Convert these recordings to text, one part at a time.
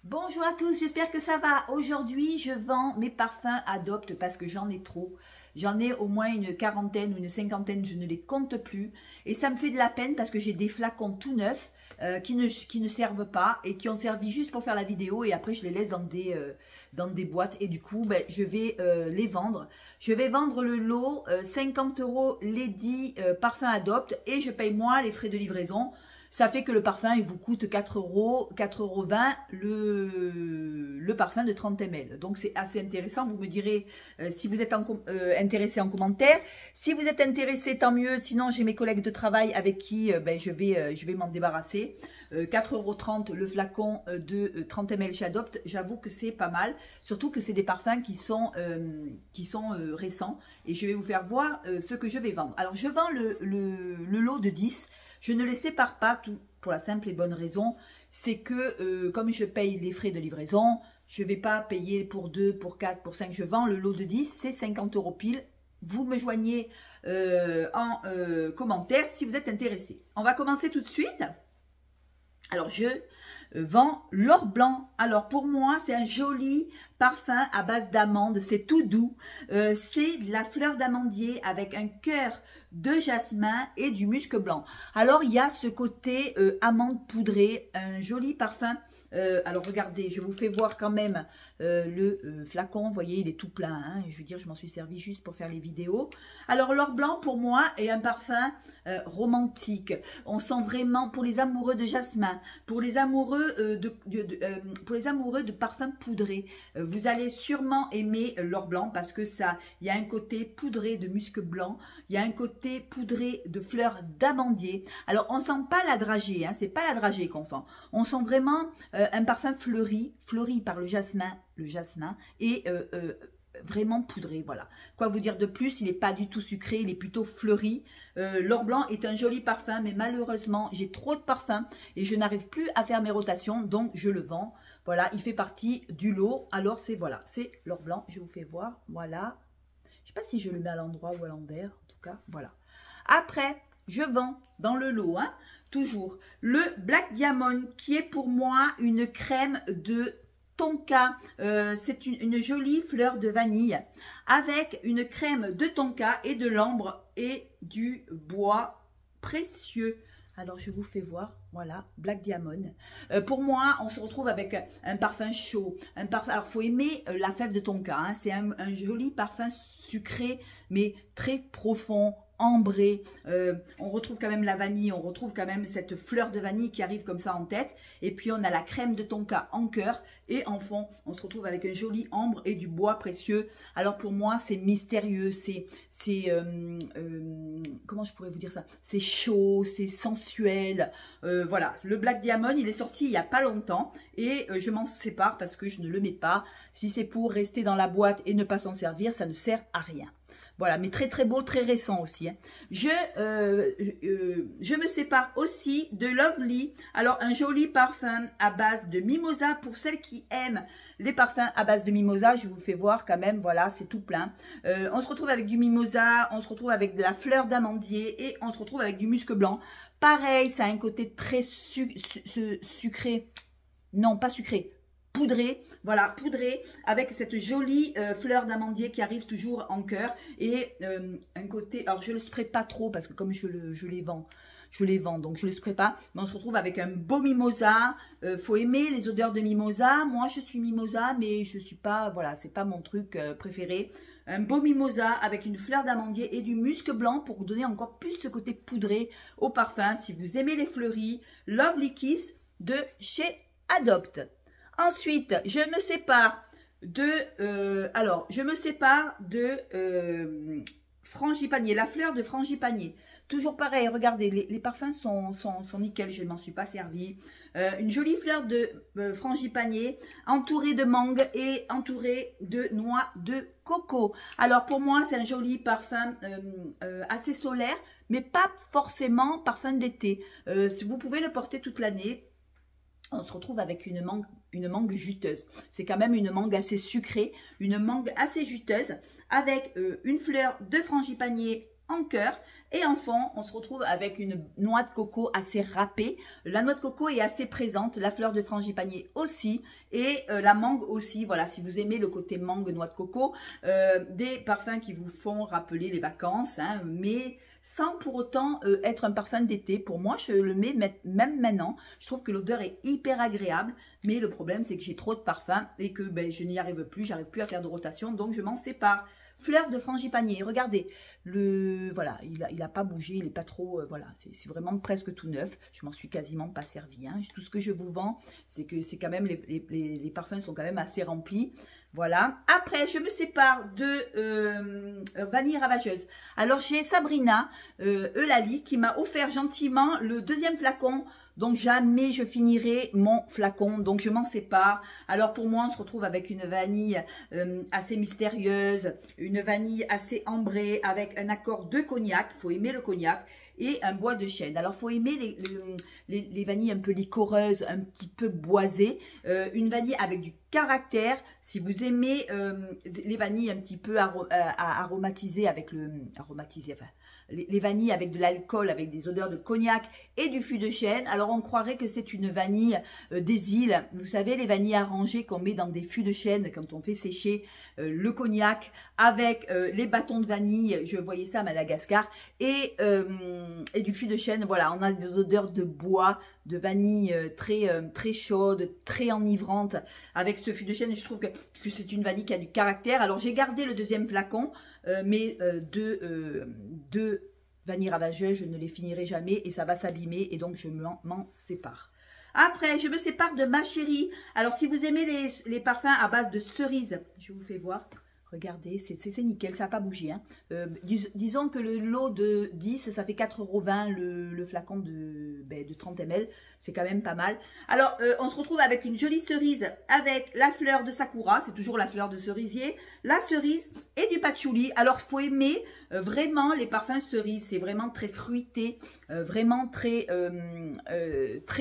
Bonjour à tous, j'espère que ça va. Aujourd'hui, je vends mes parfums Adopt parce que j'en ai trop. J'en ai au moins une quarantaine ou une cinquantaine, je ne les compte plus. Et ça me fait de la peine parce que j'ai des flacons tout neufs qui ne servent pas et qui ont servi juste pour faire la vidéo. Et après, je les laisse dans des boîtes. Et du coup, je vais les vendre. Je vais vendre le lot 50 € Lady Parfum Adopt et je paye moi les frais de livraison. Ça fait que le parfum, il vous coûte 4 €, 4,20 € le parfum de 30 ml. Donc, c'est assez intéressant. Vous me direz si vous êtes intéressé en commentaire. Si vous êtes intéressé, tant mieux. Sinon, j'ai mes collègues de travail avec qui je vais m'en débarrasser. 4,30 € le flacon de 30 ml chez Adopt. J'avoue que c'est pas mal. Surtout que c'est des parfums qui sont récents. Et je vais vous faire voir ce que je vais vendre. Alors, je vends le lot de 10. Je ne les sépare pas tout pour la simple et bonne raison, c'est que comme je paye les frais de livraison, je ne vais pas payer pour 2, pour 4, pour 5. Je vends le lot de 10, c'est 50 € pile. Vous me joignez en commentaire si vous êtes intéressé. On va commencer tout de suite. Alors, je vends l'or blanc. Alors, pour moi, c'est un joli parfum à base d'amande. C'est tout doux. C'est de la fleur d'amandier avec un cœur de jasmin et du musc blanc. Alors, il y a ce côté amande poudrée, un joli parfum. Alors, regardez, je vous fais voir quand même le flacon. Vous voyez, il est tout plein. Hein, je veux dire, je m'en suis servi juste pour faire les vidéos. Alors, l'or blanc, pour moi, est un parfum romantique. On sent vraiment, pour les amoureux de jasmin, pour les amoureux de parfums poudrés, vous allez sûrement aimer l'or blanc parce que ça, il y a un côté poudré de musc blanc, il y a un côté poudré de fleurs d'amandier. Alors, on sent pas la dragée, hein, c'est pas la dragée qu'on sent. On sent vraiment un parfum fleuri par le jasmin et vraiment poudré, voilà. Quoi vous dire de plus, il n'est pas du tout sucré, il est plutôt fleuri. L'or blanc est un joli parfum, mais malheureusement, j'ai trop de parfums et je n'arrive plus à faire mes rotations, donc je le vends. Voilà, il fait partie du lot. Alors, c'est voilà, c'est l'or blanc, je vous fais voir, voilà. Je ne sais pas si je le mets à l'endroit ou à l'envers, en tout cas, voilà. Après, je vends dans le lot, hein, toujours, le Black Diamond, qui est pour moi une crème de tonka. C'est une jolie fleur de vanille avec une crème de tonka et de l'ambre et du bois précieux. Alors, je vous fais voir, voilà, Black Diamond. Pour moi, on se retrouve avec un parfum chaud. Alors, il faut aimer la fève de tonka. Hein, c'est un joli parfum sucré, mais très profond, ambré. On retrouve quand même la vanille, on retrouve quand même cette fleur de vanille qui arrive comme ça en tête. Et puis, on a la crème de tonka en cœur. Et en fond, on se retrouve avec un joli ambre et du bois précieux. Alors, pour moi, c'est mystérieux. Comment je pourrais vous dire ça? C'est chaud, c'est sensuel. Voilà, le Black Diamond, il est sorti il n'y a pas longtemps. Et je m'en sépare parce que je ne le mets pas. Si c'est pour rester dans la boîte et ne pas s'en servir, ça ne sert à rien. Voilà, mais très très beau, très récent aussi. Hein. Je me sépare aussi de Lovely. Alors, un joli parfum à base de mimosa. Pour celles qui aiment les parfums à base de mimosa, je vous fais voir quand même, voilà, c'est tout plein. On se retrouve avec du mimosa, on se retrouve avec de la fleur d'amandier et on se retrouve avec du musc blanc. Pareil, ça a un côté très sucré. Non, pas sucré. Poudré, voilà, poudré avec cette jolie fleur d'amandier qui arrive toujours en cœur et un côté, alors je le spray pas trop parce que comme je les vends, donc je le spray pas, mais on se retrouve avec un beau mimosa. Faut aimer les odeurs de mimosa. Moi je suis mimosa, mais je suis pas, voilà, c'est pas mon truc préféré. Un beau mimosa avec une fleur d'amandier et du musc blanc pour donner encore plus ce côté poudré au parfum. Si vous aimez les fleuris, Lovely Kiss de chez Adopt. Ensuite, je me sépare de frangipanier, la fleur de frangipanier. Toujours pareil, regardez, les parfums sont nickel, je ne m'en suis pas servi. Une jolie fleur de frangipanier entourée de mangue et entourée de noix de coco. Alors pour moi, c'est un joli parfum assez solaire, mais pas forcément parfum d'été. Vous pouvez le porter toute l'année. On se retrouve avec une mangue juteuse. C'est quand même une mangue assez sucrée, une mangue assez juteuse avec une fleur de frangipanier en cœur. Et en fond, on se retrouve avec une noix de coco assez râpée. La noix de coco est assez présente, la fleur de frangipanier aussi, et la mangue aussi. Voilà, si vous aimez le côté mangue, noix de coco, des parfums qui vous font rappeler les vacances, hein, mais sans pour autant être un parfum d'été. Pour moi, je le mets même maintenant. Je trouve que l'odeur est hyper agréable, mais le problème, c'est que j'ai trop de parfums et que ben, je n'y arrive plus, j'arrive plus à faire de rotation, donc je m'en sépare. Fleur de frangipanier, regardez, voilà, il a pas bougé, il n'est pas trop, voilà, c'est vraiment presque tout neuf. Je m'en suis quasiment pas servi, hein. Tout ce que je vous vends, c'est que c'est quand même, les parfums sont quand même assez remplis. Voilà. Après, je me sépare de vanille ravageuse. Alors, j'ai Sabrina Eulalie qui m'a offert gentiment le deuxième flacon. Donc, jamais je finirai mon flacon. Donc, je m'en sépare. Alors, pour moi, on se retrouve avec une vanille assez mystérieuse, une vanille assez ambrée avec un accord de cognac. Il faut aimer le cognac. Et un bois de chêne. Alors, il faut aimer les vanilles un peu liquoreuses, un petit peu boisées. Une vanille avec du caractère. Si vous aimez les vanilles un petit peu aromatisées avec les vanilles avec de l'alcool, avec des odeurs de cognac et du fût de chêne. Alors, on croirait que c'est une vanille des îles. Vous savez, les vanilles arrangées qu'on met dans des fûts de chêne quand on fait sécher le cognac avec les bâtons de vanille. Je voyais ça à Madagascar. Et du fût de chêne, voilà, on a des odeurs de bois, de vanille très chaude, très enivrante avec ce fût de chêne. Je trouve que c'est une vanille qui a du caractère. Alors, j'ai gardé le deuxième flacon, mais deux vanilles ravageuses, je ne les finirai jamais et ça va s'abîmer et donc je m'en sépare. Après, je me sépare de Ma Chérie. Alors, si vous aimez les parfums à base de cerise, je vous fais voir. Regardez, c'est nickel, ça n'a pas bougé. Hein. Disons que le lot de 10, ça fait 4,20 € le flacon de 30 ml. C'est quand même pas mal. Alors, on se retrouve avec une jolie cerise avec la fleur de sakura. C'est toujours la fleur de cerisier. La cerise et du patchouli. Alors, il faut aimer vraiment les parfums cerises. C'est vraiment très fruité, vraiment très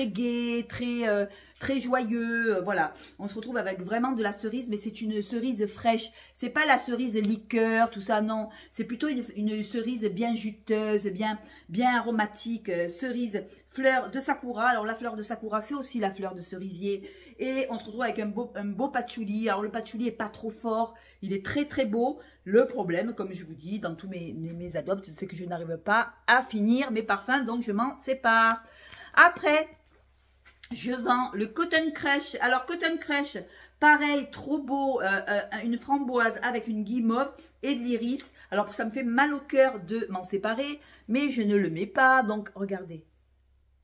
gai, très joyeux. Voilà, on se retrouve avec vraiment de la cerise, mais c'est une cerise fraîche. C'est pas la cerise liqueur, tout ça, non. C'est plutôt une cerise bien juteuse, bien aromatique. Cerise, fleur de sakura. Alors, la fleur de sakura, c'est aussi la fleur de cerisier. Et on se retrouve avec un beau patchouli. Alors, le patchouli est pas trop fort. Il est très beau. Le problème, comme je vous dis, dans tous mes adoptes, c'est que je n'arrive pas à finir mes parfums, donc je m'en sépare. Après, je vends le Cotton Crush. Alors, Cotton Crush, pareil, trop beau, une framboise avec une guimauve et de l'iris. Alors, ça me fait mal au cœur de m'en séparer, mais je ne le mets pas. Donc, regardez,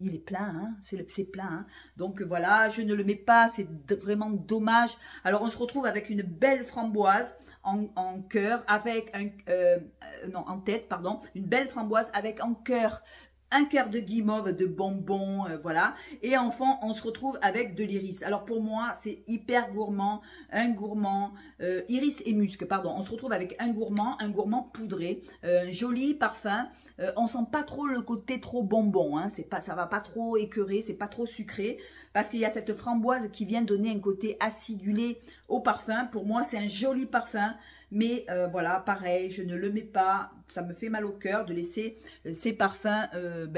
il est plein, hein, c'est plein. Hein. Donc, voilà, je ne le mets pas, c'est vraiment dommage. Alors, on se retrouve avec une belle framboise en cœur, avec en tête, pardon, une belle framboise avec en cœur un cœur de guimauve, de bonbons, voilà. Et enfin, on se retrouve avec de l'iris. Alors pour moi, c'est hyper gourmand, un gourmand, iris et musc, pardon. On se retrouve avec un gourmand poudré, joli parfum. On sent pas trop le côté trop bonbon, hein. Ça va pas trop écœurer, c'est pas trop sucré, parce qu'il y a cette framboise qui vient donner un côté acidulé au parfum. Pour moi, c'est un joli parfum. Mais voilà, pareil, je ne le mets pas. Ça me fait mal au cœur de laisser ces parfums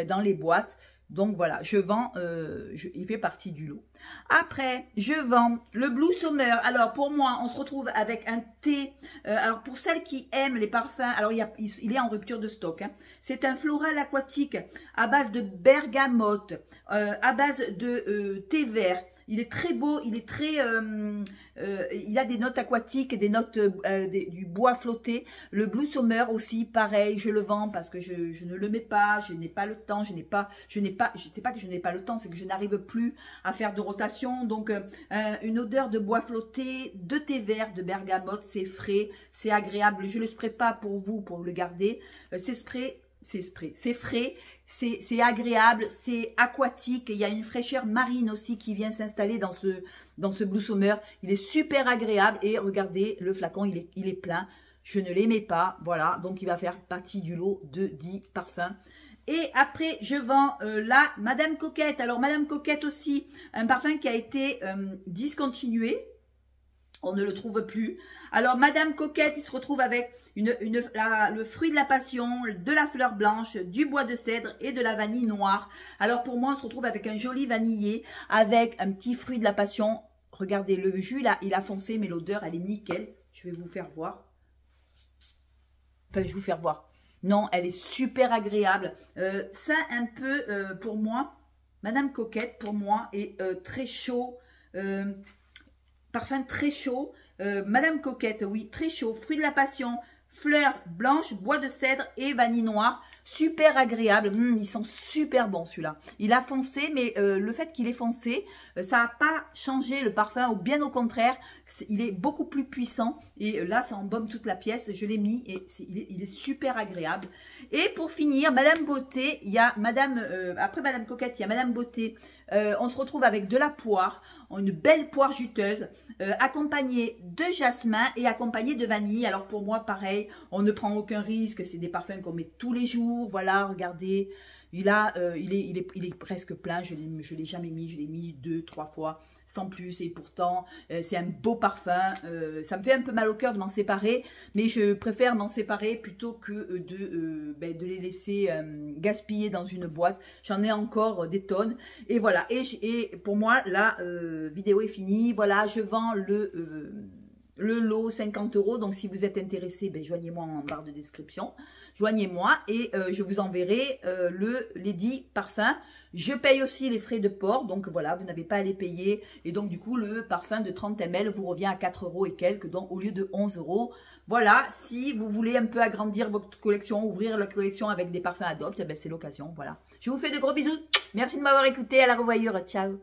dans les boîtes. Donc voilà, je vends, il fait partie du lot. Après, je vends le Blue Summer. Alors pour moi, on se retrouve avec un thé. Alors pour celles qui aiment les parfums, alors il est en rupture de stock. Hein. C'est un floral aquatique à base de bergamote, à base de thé vert. Il est très beau, il est très, il a des notes aquatiques, des notes du bois flotté. Le Blue Summer aussi, pareil, je le vends parce que je ne le mets pas, je n'ai pas le temps, je sais pas que je n'ai pas le temps, c'est que je n'arrive plus à faire de rotation. Donc, une odeur de bois flotté, de thé vert, de bergamote, c'est frais, c'est agréable. Je ne le spray pas pour vous, pour le garder. C'est frais, c'est agréable, c'est aquatique. Il y a une fraîcheur marine aussi qui vient s'installer dans ce Blue Summer. Il est super agréable et regardez, le flacon, il est plein. Je ne l'aimais pas, voilà. Donc, il va faire partie du lot de 10 parfums. Et après, je vends la Madame Coquette. Alors, Madame Coquette aussi, un parfum qui a été discontinué. On ne le trouve plus. Alors, Madame Coquette, il se retrouve avec le fruit de la passion, de la fleur blanche, du bois de cèdre et de la vanille noire. Alors, pour moi, on se retrouve avec un joli vanillé, avec un petit fruit de la passion. Regardez, le jus, là, il a foncé, mais l'odeur, elle est nickel. Je vais vous faire voir. Enfin, je vais vous faire voir. Non, elle est super agréable. Ça, un peu, pour moi, Madame Coquette, pour moi, est très chaud. Parfum très chaud. Madame Coquette, oui, très chaud. Fruit de la passion, fleurs blanches, bois de cèdre et vanille noire. Super agréable. Il sent super bon celui-là. Il a foncé, mais le fait qu'il ait foncé, ça n'a pas changé le parfum. Ou bien au contraire, il est beaucoup plus puissant. Et là, ça embaume toute la pièce. Je l'ai mis et il est super agréable. Et pour finir, Madame Beauté, il y a Madame, après Madame Coquette, il y a Madame Beauté. On se retrouve avec de la poire. Une belle poire juteuse, accompagnée de jasmin et accompagnée de vanille. Alors pour moi, pareil, on ne prend aucun risque. C'est des parfums qu'on met tous les jours. Voilà, regardez. Il est presque plein. Je ne l'ai jamais mis. Je l'ai mis 2-3 fois, sans plus. Et pourtant, c'est un beau parfum. Ça me fait un peu mal au cœur de m'en séparer. Mais je préfère m'en séparer plutôt que de les laisser gaspiller dans une boîte. J'en ai encore des tonnes. Et voilà. Et pour moi, la vidéo est finie. Voilà, je vends le lot 50 €. Donc, si vous êtes intéressé, joignez-moi en barre de description. Joignez-moi et je vous enverrai les 10 parfums. Je paye aussi les frais de port. Donc, voilà, vous n'avez pas à les payer. Et donc, du coup, le parfum de 30 ml vous revient à 4 € et quelques, donc au lieu de 11 €. Voilà, si vous voulez un peu agrandir votre collection, ouvrir la collection avec des parfums Adopt, c'est l'occasion. Voilà. Je vous fais de gros bisous. Merci de m'avoir écouté. À la revoyure. Ciao.